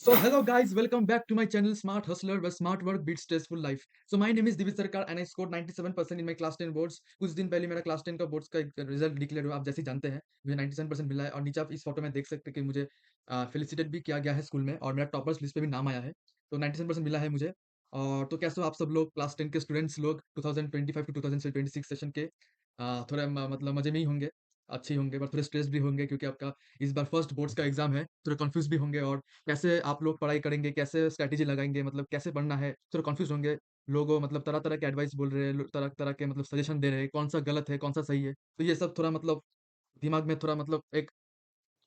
So hello guys, welcome back to my channel Smart Hustler where smart work beats stressful life. So my name is Divish Sarkar and I scored 97% in my class 10 boards. कुछ दिन पहले मेरा class 10 का boards का result declare हुआ, आप जैसे ही जानते हैं मुझे 97% मिला है और नीचे आप इस फोटो में देख सकते हैं कि मुझे फेलिसिटेट भी किया गया है स्कूल में और मेरा टॉपर्स लिस्ट पे भी नाम आया है। तो 97% मिला है मुझे। और तो कैसे हो आप सब लोग क्लास 10 के स्टूडेंट्स लोग 2025 टू 2026 सेशन के थोड़े मतलब मजे में ही होंगे, अच्छे ही होंगे पर थोड़े स्ट्रेस भी होंगे क्योंकि आपका इस बार फर्स्ट बोर्ड्स का एग्जाम है, थोड़े कंफ्यूज भी होंगे और कैसे आप लोग पढ़ाई करेंगे, कैसे स्ट्रैटेजी लगाएँगे, मतलब कैसे पढ़ना है, थोड़ा कन्फ्यूज़ होंगे। लोग मतलब तरह-तरह के एडवाइस बोल रहे हैं, लो तरह-तरह के मतलब सजेशन दे रहे हैं, कौन-सा गलत है, कौन-सा सही है। तो ये सब थोड़ा मतलब दिमाग में थोड़ा मतलब एक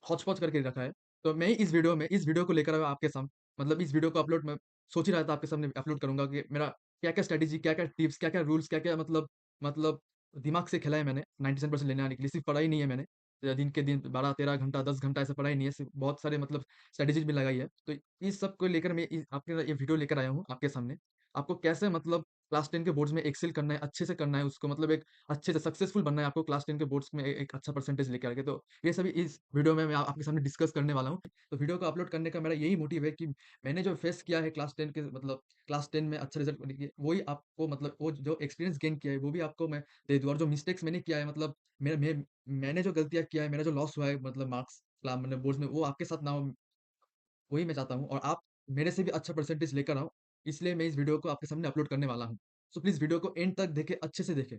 हौच-पौच करके रखा है। तो मैं इस वीडियो को लेकर आया आपके मतलब इस वीडियो को अपलोड मैं सोच ही रहा था आपके सामने अपलोड करूँगा कि मेरा क्या-क्या स्ट्रैटेजी, क्या-क्या टिप्स, क्या-क्या रूल्स, क्या-क्या मतलब दिमाग से खेला है मैंने 97% लेने आने के लिए। सिर्फ़ पढ़ाई नहीं है मैंने। दिन के दिन 12-13 घंटा, 10 घंटा ऐसे पढ़ाई नहीं है, सिर्फ़ बहुत सारे मतलब स्ट्रैटेजीज़ भी लगाई है। तो इस सब को लेकर मैं आपके ये वीडियो लेकर आया हूँ आपके सामने। आपको कैसे मतलब क्लास 10 के बोर्ड्स में एक्सेल करना है, अच्छे से करना है उसको, मतलब एक अच्छे से सक्सेसफुल बनना है आपको क्लास 10 के बोर्ड्स में एक अच्छा परसेंटेज लेके आके। तो ये सभी इस वीडियो में मैं आपके सामने डिस्कस करने वाला हूँ। तो वीडियो को अपलोड करने का मेरा यही मोटिव है कि मैंने जो फेस किया है क्लास 10 के मतलब क्लास 10 में अच्छा रिज़ल्ट करने के लिए, वही आपको मतलब वो जो एक्सपीरियंस गेन किया है, वो भी आपको मैं दे दूँ और जो मिस्टेक्स मैंने किया है मतलब मैंने जो गलतियाँ किया है, मेरा जो लॉस हुआ है मतलब मार्क्स मतलब बोर्ड्स में, वो आपके साथ ना हो, वही मैं चाहता हूँ और आप मेरे से भी अच्छा परसेंटेज लेकर आओ, इसलिए मैं इस वीडियो को आपके सामने अपलोड करने वाला हूँ। सो प्लीज़ वीडियो को एंड तक देखें, अच्छे से देखें।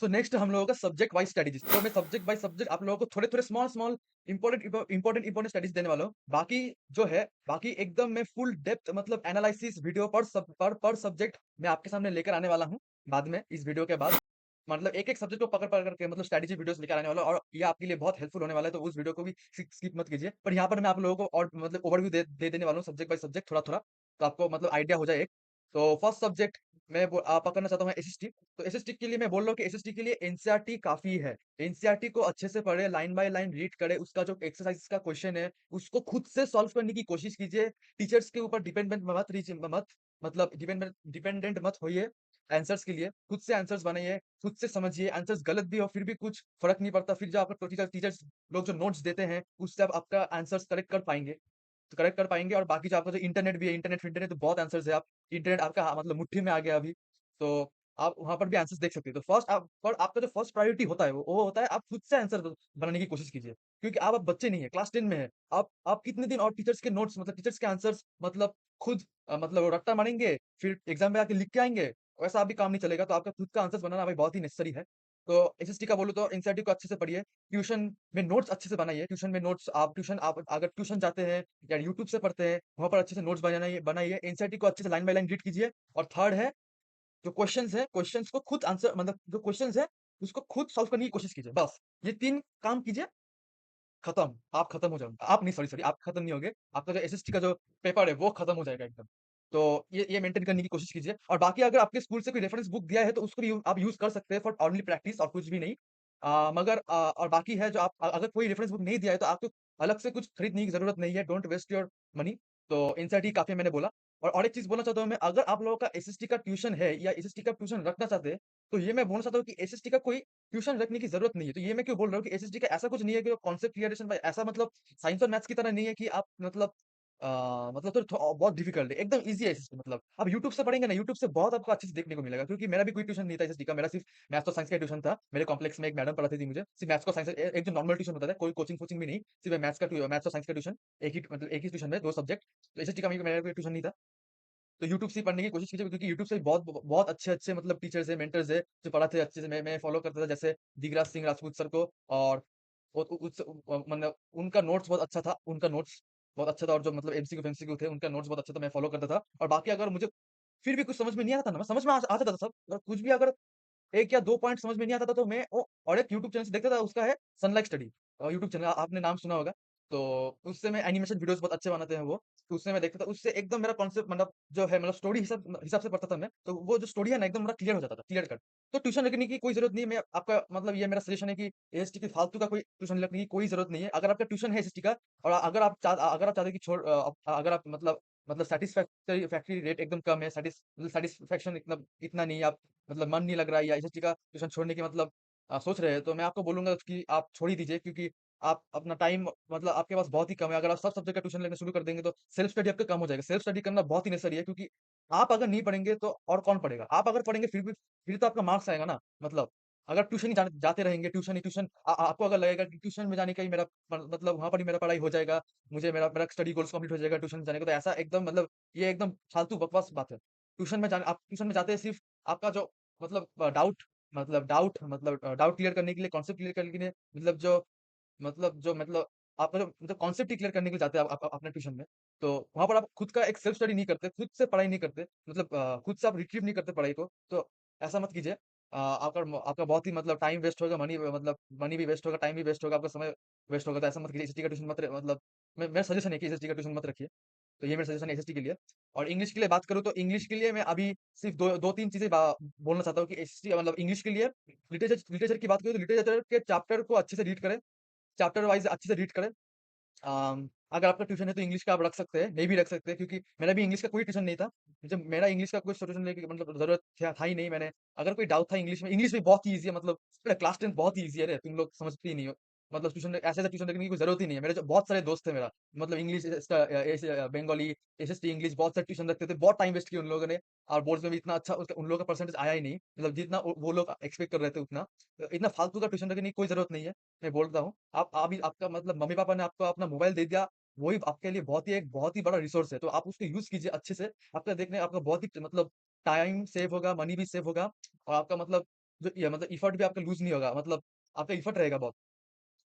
सो नेक्स्ट हम लोगों का सब्जेक्ट वाइज़ स्ट्रैटेजीज़। तो मैं सब्जेक्ट बाय सब्जेक्ट आप लोगों को थोड़े-थोड़े स्मॉल-स्मॉल इम्पोर्टेंट स्टडीज़ देने वाला हूँ। बाकी एकदम मैं फुल डेप्थ मतलब एनालिसिस वीडियो पर सब्जेक्ट मैं आपके सामने लेकर आने वाला हूँ, बाद में इस वीडियो के बाद। मतलब एक-एक सब्जेक्ट को पकड़-पकड़ के मतलब स्ट्रैटेजी वीडियोज़ लेकर आने वाला हूँ और ये आपके लिए बहुत हेल्पफुल होने वाला है, तो उस वीडियो को भी स्किप मत कीजिए। पर यहाँ पर मैं आप लोगों को और मतलब ओवरव्यू दे देने वाला हूँ सब्जेक्ट बाय सब्जेक्ट थोड़ा-थोड़ा, तो आपको मतलब आइडिया हो जाए एक। तो फर्स्ट सब्जेक्ट मैं पकड़ना चाहता हूँ एसएसटी। तो एसएसटी के लिए मैं बोल रहा हूँ कि एसएसटी के लिए एनसीईआरटी काफ़ी है। एनसीईआरटी को अच्छे से पढ़ें, लाइन बाय लाइन रीड करें, उसका जो एक्सरसाइज़ का क्वेश्चन है, उसको खुद से सॉल्व करने की कोशिश कीजिए। टीचर्स के ऊपर डिपेंडेंट मत रीच मत मतलब डिपेंडेंट मत होइए आंसर्स के लिए। खुद से आंसर्स बनाइए, खुद से समझिए, आंसर्स गलत भी हो फिर भी कुछ फ़र्क नहीं पड़ता। फिर जो आपको टीचर्स लोग जो नोट्स देते हैं, उससे आप आपका आंसर्स करेक्ट कर पाएँगे। तो करेक्ट कर पाएँगे और बाकी जो आपका जो इंटरनेट भी है, इंटरनेट तो बहुत आंसर्स है। आप इंटरनेट आपका मतलब मुट्ठी में आ गया अभी, तो आप वहाँ पर भी आंसर्स देख सकते हैं। तो आपका जो फर्स्ट प्रायोरिटी होता है वो होता है आप खुद से आंसर बनाने की कोशिश कीजिए। क्योंकि आप अब बच्चे नहीं हैं, क्लास 10 में हैं। आप कितने दिन और टीचर्स के नोट्स मतलब टीचर्स के आंसर्स मतलब खुद मतलब रट्टा मारेंगे, फिर एग्ज़ाम में आके लिख के आएँगे, वैसा अभी काम नहीं चलेगा। तो आपका खुद का आंसर्स बनाना अभी बहुत ही नेसेसरी है। तो एसएसटी का बोलूँ तो एनसीईआरटी को अच्छे से पढ़िए, ट्यूशन में नोट्स अच्छे से बनाइए। ट्यूशन आप अगर ट्यूशन जाते हैं या यूट्यूब से पढ़ते हैं, वहाँ पर अच्छे से नोट्स बनाइए बनाइए। एनसीईआरटी को अच्छे से लाइन बाय लाइन रीड कीजिए। और थर्ड है, जो क्वेश्चन्स हैं, क्वेश्चन्स को खुद आंसर मतलब जो क्वेश्चन्स हैं, उसको खुद सॉल्व करने की कोशिश कीजिए, बस। ये 3 काम कीजिए, खत्म, आप खत्म हो जाओगे। आप नहीं, सॉरी, आप खत्म नहीं होगे। आपका जो एसएसटी का जो पेपर है, वो खत्म हो जाएगा एकदम। तो ये मेंटेन करने की कोशिश कीजिए और बाकी अगर आपके स्कूल से कोई रेफरेंस बुक दिया है, तो उसको भी आप यूज़ कर सकते हैं फॉर ओनली प्रैक्टिस और कुछ भी नहीं। और बाकी है जो आप अगर कोई रेफरेंस बुक नहीं दिया है, तो आपको अलग से कुछ खरीदने की ज़रूरत नहीं है, डोंट वेस्ट योर मनी। तो एनसीईआरटी काफ़ी है मैंने बोला। और एक चीज़ बोलना चाहता हूँ मैं, अगर आप लोगों का एसएसटी का ट्यूशन है या एसएसटी का ट्यूशन रखना चाहते हैं, तो ये मैं बोलना चाहता हूँ कि एसएसटी का कोई ट्यूशन रखने की ज़रूरत नहीं है। तो ये मैं क्यों बोल रहा हूँ कि एसएसटी का ऐसा कुछ नहीं है कि कॉन्सेप्ट क्लियरेशन भाई ऐसा मतलब साइंस और मैथ्स की तरह नहीं है कि आप मतलब बहुत डिफिकल्ट है, एकदम ईज़ी है एसएसटी मतलब। आप यूट्यूब से पढ़ेंगे ना, यूट्यूब से बहुत आपको अच्छे से देखने को मिलेगा क्योंकि मेरा भी कोई ट्यूशन नहीं था एसएसटी का, मेरा सिर्फ मैथ्स और साइंस का ट्यूशन था। मेरे कॉम्प्लेक्स में एक मैडम पढ़ाती थी मुझे, सिर्फ मैथ्स और साइंस एक जो नॉर्मल ट्यूशन होता था, कोई कोचिंग-वोचिंग भी नहीं, सिर्फ मैथ्स और साइंस का ट्यूशन, एक ही ट्यूशन में 2 सब्जेक्ट। तो एसएसटी का मेरा कोई ट्यूशन नहीं था। तो यूट्यूब से ही पढ़ने की कोशिश कीजिए क्योंकि यूट्यूब से बहुत बहुत अच्छे-अच्छे मतलब टीचर्स हैं, मेंटर्स हैं, जो पढ़ाते हैं अच्छे से। मैं फॉलो करता था जैसे दिगराज सिंह राजपूत सर को। और वो उ उस मतलब उनका नोट्स बहुत अच्छा था, उनका नोट्स बहुत अच्छा था और जो मतलब एमसीक्यू थे, उनका नोट्स बहुत अच्छा था, मैं फॉलो करता था। और बाकी अगर मुझे फिर भी कुछ समझ में नहीं आता था ना, मैं समझ में आ जाता था सब, और कुछ भी अगर 1 या 2 पॉइंट समझ में नहीं आता था तो मैं वो और एक यूट्यूब चैनल से देखता था, उसका है सनलाइट स्टडी यूट्यूब चैनल, आपने नाम सुना होगा। तो उससे मैं एनिमेशन वीडियोज़ बहुत अच्छे बनाते हैं वो, तो उससे मैं देखता था, उससे एकदम मेरा कॉन्सेप्ट मतलब जो है मतलब स्टोरी हिसाब हिसाब से पढ़ता था मैं, तो वो जो स्टोरी है ना एकदम मेरा क्लियर हो जाता था, क्लियर कट। तो ट्यूशन रखने की कोई ज़रूरत नहीं है, मैं आपका मतलब ये मेरा सजेशन है कि एएसटी की फालतू का कोई ट्यूशन रखने की कोई ज़रूरत नहीं है। अगर आपका ट्यूशन है एसएसटी का और अगर आप चाहते हैं कि अगर आप मतलब सैटिस्फैक्टरी रेट एकदम कम है, सैटिस्फैक्शन इतना इतना नहीं है, आप मतलब मन नहीं लग रहा है या एसएसटी का ट्यूशन छोड़ने की मतलब सोच रहे हैं, तो मैं आपको बोलूँगा कि आप छोड़ ही दीजिए क्योंकि आप अपना टाइम मतलब आपके पास बहुत ही कम है। अगर आप सब सब्जेक्ट का ट्यूशन लेना शुरू कर देंगे तो सेल्फ स्टडी आपका कम हो जाएगा। सेल्फ स्टडी करना बहुत ही नेसेसरी है, क्योंकि आप अगर नहीं पढ़ेंगे तो और कौन पढ़ेगा? आप अगर पढ़ेंगे फिर तो आपका मार्क्स आएगा ना। मतलब अगर ट्यूशन ही जाते रहेंगे, ट्यूशन ही ट्यूशन आपको अगर लगेगा कि ट्यूशन में जाने का ही मेरा मतलब वहाँ पर ही मेरा पढ़ाई हो जाएगा, मुझे मेरा मेरा स्टडी गोल्स कंप्लीट हो जाएगा ट्यूशन जाने का, तो ऐसा एकदम मतलब ये एकदम फालतू बकवास बात है। ट्यूशन में जाते हैं सिर्फ आपका जो मतलब डाउट क्लियर करने के लिए, कॉन्सेप्ट क्लियर करने के लिए, मतलब आपका जो मतलब कॉन्सेप्ट ही क्लियर करने के लिए जाते हैं आप अपने ट्यूशन में। तो वहाँ पर आप खुद का एक सेल्फ स्टडी नहीं करते, खुद से पढ़ाई नहीं करते, मतलब खुद से आप रिट्रीव नहीं करते पढ़ाई को, तो ऐसा मत कीजिए। आपका आपका बहुत ही मतलब टाइम वेस्ट होगा, मनी भी वेस्ट होगा, टाइम भी वेस्ट होगा, आपका समय वेस्ट होगा, तो ऐसा मत कीजिए। एसएसटी का ट्यूशन मत मतलब मेरा सजेशन है कि एसएसटी का ट्यूशन मत रखिए। तो ये मेरा सजेशन है एसएसटी के लिए। और इंग्लिश के लिए बात करूँ तो इंग्लिश के लिए मैं अभी सिर्फ 2-3 चीज़ें बोलना चाहता हूँ कि एसएसटी मतलब इंग्लिश के लिए लिटरेचर लिटरेचर की बात करूँ तो लिटरेचर के चैप्टर को अच्छे से रीड करें, चैप्टर वाइज़ अच्छे से रीड करें। अगर आपका ट्यूशन है तो इंग्लिश का आप रख सकते हैं, मैं भी रख सकते हैं, क्योंकि मेरा भी इंग्लिश का कोई ट्यूशन नहीं था। जब मेरा इंग्लिश का कोई ट्यूशन लेने की मतलब ज़रूरत था ही नहीं। मैंने अगर कोई डाउट था इंग्लिश में बहुत ही ईज़ी है, मतलब क्लास 10 बहुत ही ईज़ी है रे, तुम लोग समझते ही नहीं हो। मतलब ऐसे-ऐसे ट्यूशन रखने की कोई ज़रूरत ही नहीं है। मेरे जो बहुत सारे दोस्त थे मेरा, मतलब इंग्लिश बंगाली, एसएसटी इंग्लिश बहुत सारे ट्यूशन रखते थे। बहुत टाइम वेस्ट किया उन लोगों ने, और बोर्ड्स में भी इतना अच्छा उन लोगों का परसेंटेज आया ही नहीं। मतलब जितना वो लोग एक्सपेक्ट कर रहे थे उतना। इतना फालतू का ट्यूशन रखने की कोई ज़रूरत नहीं है। मैं बोलता हूँ, आप अभी आपका मतलब मम्मी-पापा ने आपको अपना मोबाइल दे दिया, वही आपके लिए बहुत ही बड़ा रिसोर्स है, तो आप उसको यूज़ कीजिए अच्छे से। आपका बहुत ही मतलब टाइम सेव होगा, मनी भी सेव होगा, और आपका मतलब जो ये मतलब एफर्ट भी आपका लूज़ नहीं होगा, मतलब आपका एफर्ट रहेगा बहुत।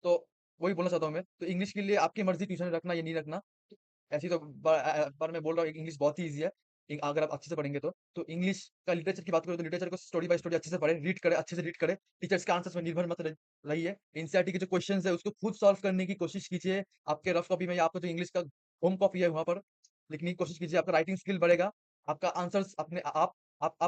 तो वही बोलना चाहता हूँ मैं। तो इंग्लिश के लिए आपकी मर्ज़ी ट्यूशन रखना या नहीं रखना। ऐसी तो पर मैं बोल रहा हूँ इंग्लिश बहुत ही ईज़ी है। अगर आप अच्छे से पढ़ेंगे तो। तो इंग्लिश का लिटरेचर की बात करूँ तो लिटरेचर को स्टोरी बाय स्टोरी अच्छे से पढ़ें, रीड करें, अच्छे से रीड करें। टीचर्स के आंसर्स में निर्भर मत रहिए। एनसीईआरटी के जो क्वेश्चन्स है उसको खुद सॉल्व करने की कोशिश कीजिए। आपके रफ कॉपी में या आपका जो इंग्लिश का होम कॉपी है वहाँ पर लिखने की कोशिश कीजिए। आपका राइटिंग स्किल बढ़ेगा। आपका आंसर्स अपने आप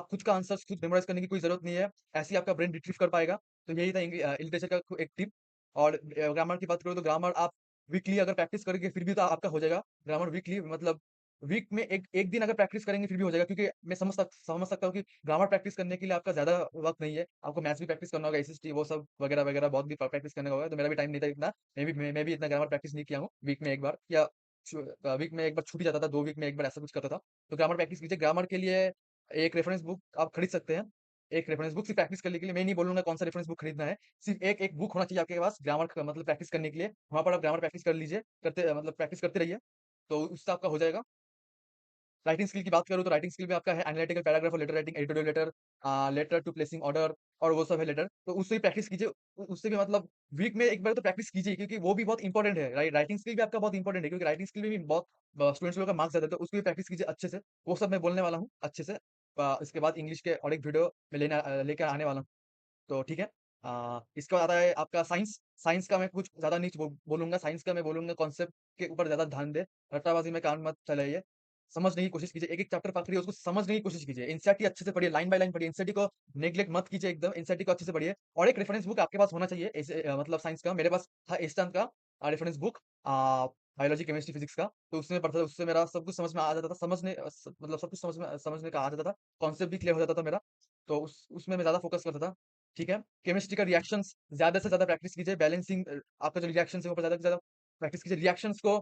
खुद का आंसर्स खुद मेमोराइज़ करने की कोई ज़रूरत नहीं है। ऐसे ही आपका ब्रेन रिट्रीव कर पाएगा। तो यही था लिटरेचर का एक टिप। और ग्रामर की बात करूँ तो ग्रामर आप वीकली अगर प्रैक्टिस करेंगे फिर भी तो आपका हो जाएगा। ग्रामर वीकली मतलब वीक में एक एक दिन अगर प्रैक्टिस करेंगे फिर भी हो जाएगा, क्योंकि मैं समझ सकता हूँ कि ग्रामर प्रैक्टिस करने के लिए आपका ज़्यादा वक़्त नहीं है। आपको मैथ्स भी प्रैक्टिस करना होगा, एसएसटी वो सब वगैरह बहुत भी प्रैक्टिस करने का होगा, तो मेरा भी टाइम नहीं था इतना। मैं भी इतना ग्रामर प्रैक्टिस नहीं किया हूँ। वीक में 1 बार या वीक में 1 बार छूट ही जाता था, 2 वीक में 1 बार ऐसा कुछ करता था। तो ग्रामर प्रैक्टिस कीजिए। ग्रामर के लिए एक रेफरेंस बुक आप खरीद सकते हैं। एक रेफरेंस बुक सिर्फ प्रैक्टिस करने के लिए, मैं नहीं बोलूँगा कौन-सा रेफरेंस बुक खरीदना है। सिर्फ एक बुक होना चाहिए आपके पास ग्रामर का मतलब प्रैक्टिस करने के लिए। वहाँ पर आप ग्रामर प्रैक्टिस कर लीजिए, मतलब प्रैक्टिस करते रहिए, तो उससे आपका हो जाएगा। राइटिंग स्किल की बात करूँ तो राइटिंग स्किल में आपका है एनालिटिकल पैराग्राफ और letter writing, editorial letter, letter to placing order, और वो सब है लेटर। तो उससे भी प्रैक्टिस कीजिए। उससे भी मतलब वीक में 1 बार तो प्रैक्टिस कीजिए, क्योंकि वो भी बहुत इंपॉर्टेंट है। राइटिंग स्किल भी आपका बहुत इंपॉर्टेंट है, क्योंकि राइटिंग स्किल में भी बहुत स्टूडेंट्स लोगों का मार्क्स ज़्यादा है, तो उसकी भी प्रैक्टिस कीजिए अच्छे से। वो सब मैं बोलने वाला हूँ अच्छे से। इसके बाद इंग्लिश के और एक वीडियो मैं लेकर आने वाला हूँ। तो ठीक है। इसके बाद आता है आपका साइंस। साइंस का मैं कुछ ज़्यादा नहीं बोलूँगा। साइंस का मैं बोलूँगा कॉन्सेप्ट के ऊपर ज़्यादा ध्यान दें। रट्टाबाज़ी में कान मत चलाइए। समझने की कोशिश कीजिए। एक-एक चैप्टर पकड़िए, उसको समझने की कोशिश कीजिए। एनसीईआरटी अच्छे से पढ़िए, लाइन बाय लाइन पढ़िए। एनसीईआरटी को नेग्लेक्ट मत कीजिए एकदम। एनसीईआरटी को अच्छे से पढ़िए, और एक रेफरेंस बुक आपके पास होना चाहिए ऐसे मतलब साइंस का। मेरे पास था एस्टेन का reference book biology, chemistry, physics का। तो उसमें पढ़ता था, उससे मेरा सब कुछ समझ में आ जाता था। मतलब सब कुछ समझने का आ जाता था। कॉन्सेप्ट भी क्लियर हो जाता था मेरा। तो उसमें मैं ज़्यादा फोकस करता था। ठीक है? केमिस्ट्री का रिएक्शंस ज़्यादा से ज़्यादा प्रैक्टिस कीजिए। बैलेंसिंग आपका जो रिएक्शंस है, वो ज़्यादा से ज़्यादा प्रैक्टिस कीजिए। रिएक्शंस को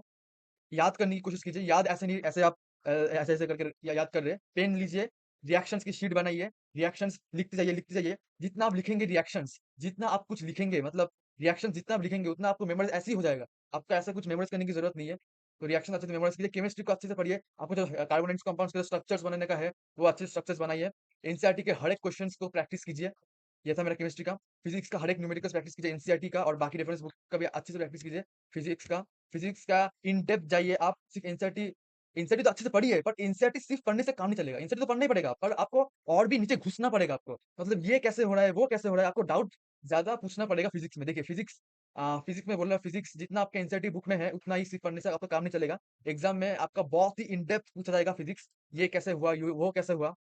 याद करने की कोशिश कीजिए। याद ऐसे नहीं, ऐसे आप ऐसे-ऐसे करके याद कर रहे हैं। पेन लीजिए, रिएक्शंस की शीट बनाइए, रिएक्शंस लिखते जाइए, लिखते जाइए। जितना आप लिखेंगे रिएक्शंस, जितना आप कुछ लिखेंगे मतलब रिएक्शन जितना आप लिखेंगे उतना आपको मेमोराइज़ ऐसे ही हो जाएगा। आपको ऐसा कुछ मेमोराइज़ करने की ज़रूरत नहीं है। तो रिएक्शन अच्छे से मेमोराइज़ कीजिए। केमिस्ट्री को अच्छे से पढ़िए। आपको जो कार्बोनेट्स कंपाउंड्स के स्ट्रक्चर्स बनाने का है, वो अच्छे से स्ट्रक्चर्स बनाइए। एनसीईआरटी के हर एक क्वेश्चन्स को प्रैक्टिस कीजिए। ये था मेरा केमिस्ट्री का। फिजिक्स का हर एक न्यूमेरिकल्स प्रैक्टिस कीजिए। एनसीईआरटी का और बाकी रेफरेंस बुक का भी अच्छे से प्रैक्टिस कीजिए। फिजिक्स का इन डेप्थ जाइए आप। सिर्फ एनसीईआरटी तो अच्छे से पढ़िए, बट एनसीईआरटी सिर्फ पढ़ने से काम नहीं चलेगा। एनसीईआरटी तो पढ़ना ही पड़ेगा, पर आपको और भी नीचे घुसना पड़ेगा आपको। मतलब ये कैसे हो रहा है, वो कैसे हो रहा है, आपको डाउट ज़्यादा पूछना पड़ेगा फिजिक्स में। देखिए फिजिक्स में बोल रहा है, फिजिक्स जितना आपके एनसीईआरटी बुक में है, उतना ही सिर्फ पढ़ने से आपका काम नहीं चलेगा। एग्ज़ाम में आपका बहुत ही इन डेप्थ पूछा जाएगा फिजिक्स। ये कैसे हुआ, ये वो कैसे हुआ?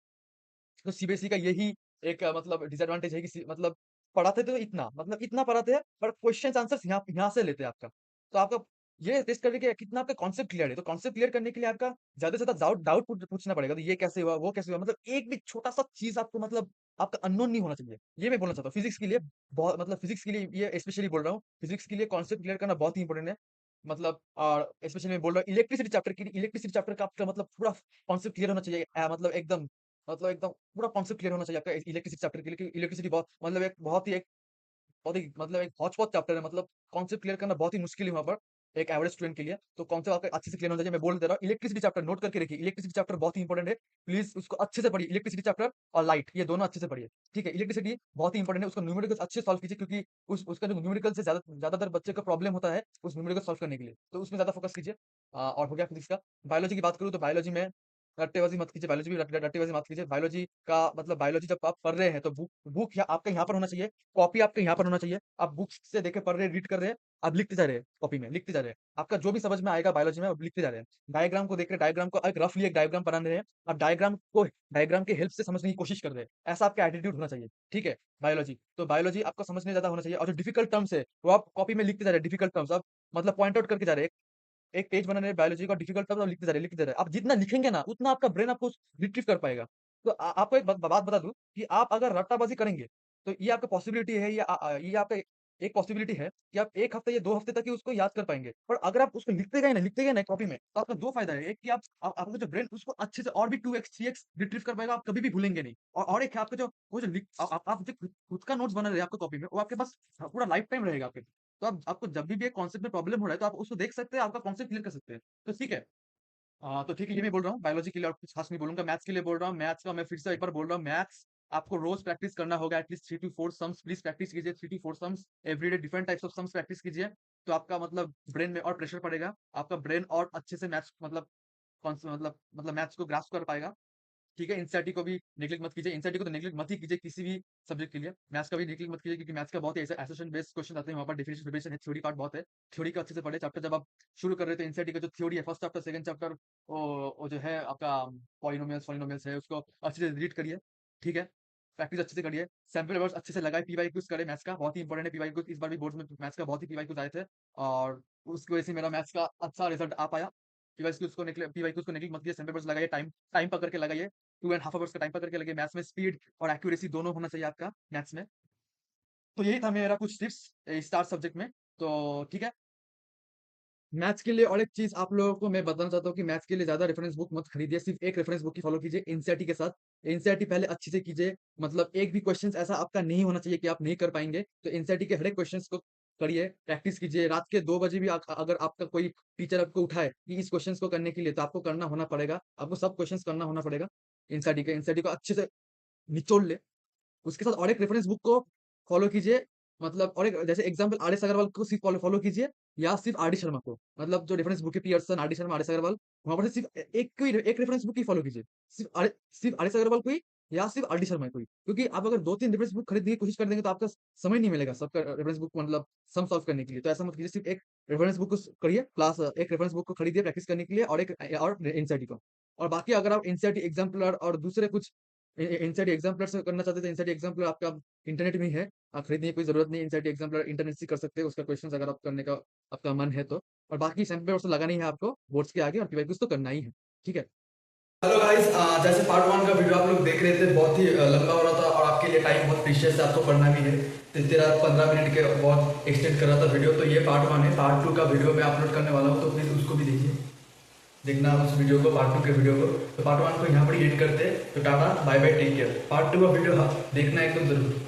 तो सीबीएसई का यही एक मतलब डिसएडवांटेज है कि मतलब पढ़ाते तो इतना मतलब इतना पढ़ाते हैं, पर क्वेश्चंस आंसर्स यहाँ यहाँ से लेते हैं आपका। तो आपका ये टेस्ट करने के कितना आपका कॉन्सेप्ट क्लियर है। तो कॉन्सेप्ट क्लियर करने के लिए आपका ज़्यादा से ज़्यादा डाउट डाउट पूछना पड़ेगा। तो ये कैसे हुआ, वो कैसे हुआ? मतलब एक भी छोटा-सा चीज़ आपको मतलब आपका अननोन नहीं होना चाहिए। ये मैं बोलना चाहता हूँ। फिज़िक्स के लिए बहुत मतलब फिज़िक्स के लिए ये स्पेशली बोल रहा हूँ। फिज़िक्स के लिए कॉन्सेप्ट क्लियर करना बहुत ही इंपॉर्टेंट है। मतलब और स्पेशली मैं बोल रहा हूँ इलेक्ट्रिसिटी चैप्टर के लिए, इलेक्ट्रिसिटी चैप्टर का आपका मतलब पूरा कॉन्सेप्ट क्लियर होना चाहिए। मतलब एकदम पूरा कॉन्सेप्ट क्लियर होना चाहिए आपका इलेक्ट्रिसिटी चैप्टर के लिए, क्योंकि इलेक्ट्रिसिटी बहुत ही मतलब एक हौच-पौच चैप्टर है। मतलब कॉन्सेप्ट क्लियर करना बहुत ही मुश्किल है वहाँ पर, एक एवरेज स्टूडेंट के लिए। तो कॉन्सेप्ट आपका अच्छे से क्लियर होना चाहिए। मैं बोल दे रहा हूँ, इलेक्ट्रिसिटी चैप्टर नोट करके रखिए। इलेक्ट्रिसिटी चैप्टर बहुत ही इंपॉर्टेंट है। प्लीज़ उसको अच्छे से पढ़िए। इलेक्ट्रिसिटी चैप्टर और लाइट, ये दोनों अच्छे से पढ़िए। ठीक है? इलेक्ट्रिसिटी बहुत ही इंपॉर्टेंट है। उसका न्यूमेरिकल्स अच्छे से सॉल्व कीजिए, क्योंकि उस उसका जो न्यूमेरिकल्स से ज़्यादातर बच्चे को प्रॉब्लम होता है उस न्यूमेरिकल सॉल्व करने के लिए। तो उसमें ज़्यादा फोकस कीजिए। और हो गया फिज़िक्स का। बायोलॉजी की बात करूँ तो बायोलॉजी में रट्टेबाज़ी मत कीजिए, बायोलॉजी भी रट्टेबाज़ी मत कीजिए। बायोलॉजी का मतलब बायोलॉजी जब आप पढ़ रहे हैं तो बुक बुक आपका यहाँ पर होना चाहिए, कॉपी आपके यहाँ पर होना चाहिए। आप बुक्स से देख के पढ़ रहे हैं, रीड कर रहे हैं, आप लिखते जा रहे हैं कॉपी में, लिखते जा रहे हैं। आपका जो भी समझ में आएगा बायोलॉजी में, आप लिखते जा रहे हैं। डायग्राम को देख रहे हैं, डायग्राम को एक रफली एक डायग्राम बना रहे हैं। आप डायग्राम के हेल्प से समझने की कोशिश कर रहे हैं। ऐसा आपका एटीट्यूड होना चाहिए, ठीक है? बायोलॉजी, तो बायोलॉजी आपको समझने ज़्यादा होना चाहिए, और जो डिफिकल्ट टर्म्स है, वो आप कॉपी में लिखते जा रहे हैं, डिफिकल्ट टर्म्स आप मतलब पॉइंट आउट करके जा रहे हैं। एक पेज बना रहे हैं बायोलॉजी का, डिफिकल्ट टर्म आप लिखते जा रहे हैं, लिखते जा रहे हैं। आप जितना लिखेंगे ना, उतना आपका ब्रेन आपको रिट्रीव कर पाएगा। तो आपको एक बात बता दूँ कि आप अगर रट्टाबाज़ी करेंगे, तो ये आपका पॉसिबिलिटी है, ये आपका एक पॉसिबिलिटी है कि आप 1 हफ्ते या 2 हफ्ते तक ही उसको याद कर पाएँगे। पर अगर आप उसको लिखते गए ना कॉपी में, तो आपका 2 फ़ायदा है। एक कि आपका जो ब्रेन उसको अच्छे से और भी 2x 3x रिट्रीव कर पाएगा, आप कभी भी भूलेंगे नहीं। और एक है आपका जो वो जो लिख आप जो खुद का नोट्स बना रहे हैं आपको कॉपी में, वो आपके पास पूरा लाइफ टाइम रहेगा आपके। तो आप आपको जब भी एक कॉन्सेप्ट में प्रॉब्लम हो रहा है, तो आप उसको देख सकते हैं, आपका कॉन्सेप्ट क्लियर कर सकते हैं। तो ठीक है। तो ठीक है, ये मैं बोल रहा हूँ बायोलॉजी के लिए, और कुछ खास नहीं बोलूँगा। मैथ्स के लिए बोल रहा हूँ, मैथ्स का मैं फिर से एक बार बोल रहा हूँ, मैथ्स आपको रोज़ प्रैक्टिस करना होगा, at least 3 to 4 sums please practice कीजिए, 3 to 4 sums everyday, different types of sums practice कीजिए। तो आपका मतलब ब्रेन में और प्रेशर पड़ेगा, आपका ब्रेन और अच्छे से मैथ्स मतलब मैथ्स को ग्रास्प कर पाएगा। ठीक है, एनसीईआरटी को भी नेगलेक्ट मत कीजिए। एनसीईआरटी को तो नेगलेक्ट मत ही कीजिए किसी भी सब्जेक्ट के लिए। मैथ्स का भी नेगलेक्ट मत कीजिए, क्योंकि मैथ्स का बहुत ही ऐसे एसेशन बेस्ड क्वेश्चन आते हैं, वहाँ पर डेफिनिशन प्रिपरेशन है, थ्योरी पार्ट बहुत है। थ्योरी को अच्छे से पढ़ें। चैप्टर जब आप शुरू कर रहे हैं तो एनसीईआरटी का जो थ्योरी है, फर्स्ट चैप्टर, सेकंड चैप्टर, वो जो है आपका पॉलिनोमियल्स है, उसको अच्छे से रीड करिए। ठीक है? प्रैक्टिस अच्छे से करिए। सैंपल पेपर्स अच्छे से लगाएँ, पीवाईक्यूज़ करें मैथ्स का, बहुत ही इंपॉर्टेंट है पीवाईक्यूज़। इस बार भी बोर्ड्स में मैथ्स का बहुत ही पीवाईक्यूज़ आए थे, और उसकी वजह से मेरा मैथ्स का अच्छा रिजल्ट आ पाया। पीवाईक्यूज़ को नेगलेक्ट मत कीजिए, सैंपल पेपर्स लगाइए, टाइम टाइम पकड़ के लगाइए। 2 एंड हाफ आवर्स का टाइम पकड़ के लगे। मैथ्स में स्पीड और एक्यूरेसी दोनों होना चाहिए आपका मैथ्स में। तो यही था मेरा कुछ टिप्स स्टार सब्जेक्ट में। तो ठीक है। मैथ्स के लिए और एक चीज़ आप लोगों को मैं बताना चाहता हूँ कि मैथ्स के लिए ज़्यादा रेफरेंस बुक मत खरीदिए, सिर्फ़ एक रेफरेंस बुक ही फॉलो कीजिए एनसीईआरटी के साथ। एनसीईआरटी पहले अच्छे से कीजिए, मतलब एक भी क्वेश्चन्स ऐसा आपका नहीं होना चाहिए कि आप नहीं कर पाएँगे। तो एनसीईआरटी के हर एक क्वेश्चन्स को करिए, प्रैक्टिस कीजिए। रात के 2 बजे भी अगर आपका कोई टीचर आपको उठाए कि इस क्वेश्चन्स को करने के लिए, तो आपको करना होना पड़ेगा। आपको सब क्वेश्चन्स करना होना पड़ेगा एनसीईआरटी को अच्छे से निचोड़ ले। उसके साथ और एक रेफरेंस बुक को फॉलो कीजिए, मतलब और एक जैसे एग्जांपल आर एस अग्रवाल को सिर्फ फॉलो फॉलो कीजिए, या सिर्फ आर डी शर्मा को, मतलब जो रेफरेंस बुक है Pearson, R D Sharma, R S Agarwal, वहां पर से सिर्फ एक रेफरेंस बुक ही फॉलो कीजिए। सिर्फ आर एस अग्रवाल को ही, या सिर्फ आर डी शर्मा को ही, क्योंकि आप अगर 2-3 रेफरेंस बुक खरीदने की कोशिश कर देंगे तो आपका समय नहीं मिलेगा सबका रेफरेंस बुक मतलब सम सॉल्व करने के लिए। तो ऐसा मत कीजिए, सिर्फ एक रेफरेंस बुक को करिए, प्लस एक रेफरेंस बुक को खरीदिए प्रैक्टिस करने के लिए, और एक और एनसीईआरटी को। और बाकी अगर आप एनसीईआरटी एग्जाम्पलर और दूसरे कुछ एनसीईआरटी एग्जाम्पलर से करना चाहते हैं, तो एनसीईआरटी एग्जाम्पलर आपका इंटरनेट में ही है, आप खरीदने की कोई जरूरत नहीं है। एनसीईआरटी एग्जाम्पलर इंटरनेट से कर सकते हैं उसका क्वेश्चंस, अगर आप करने का आपका मन है तो। और बाकी सैंपल पेपर्स तो लगाना ही है आपको बोर्ड्स के आगे, और पीवाईक्यूज तो करना ही है। ठीक है। हेलो गाइस, जैसे पार्ट 1 का वीडियो आप लोग देख रहे थे, बहुत ही लंबा हो रहा था, और आपके लिए टाइम बहुत प्रीशियस है, आपको पढ़ना भी है। तो तेरह 15 मिनट के बहुत एक्सटेंड कर रहा था वीडियो। तो ये पार्ट 1 है। पार्ट 2 का वीडियो मैं अपलोड करने वाला हूँ, तो प्लीज़ उसको भी देखिए, देखना उस वीडियो को, पार्ट 2 के वीडियो को। तो पार्ट 1 को यहाँ पर एंड करते हैं। तो tata bye bye, take care. Part 2 का वीडियो देखना एकदम जरूर।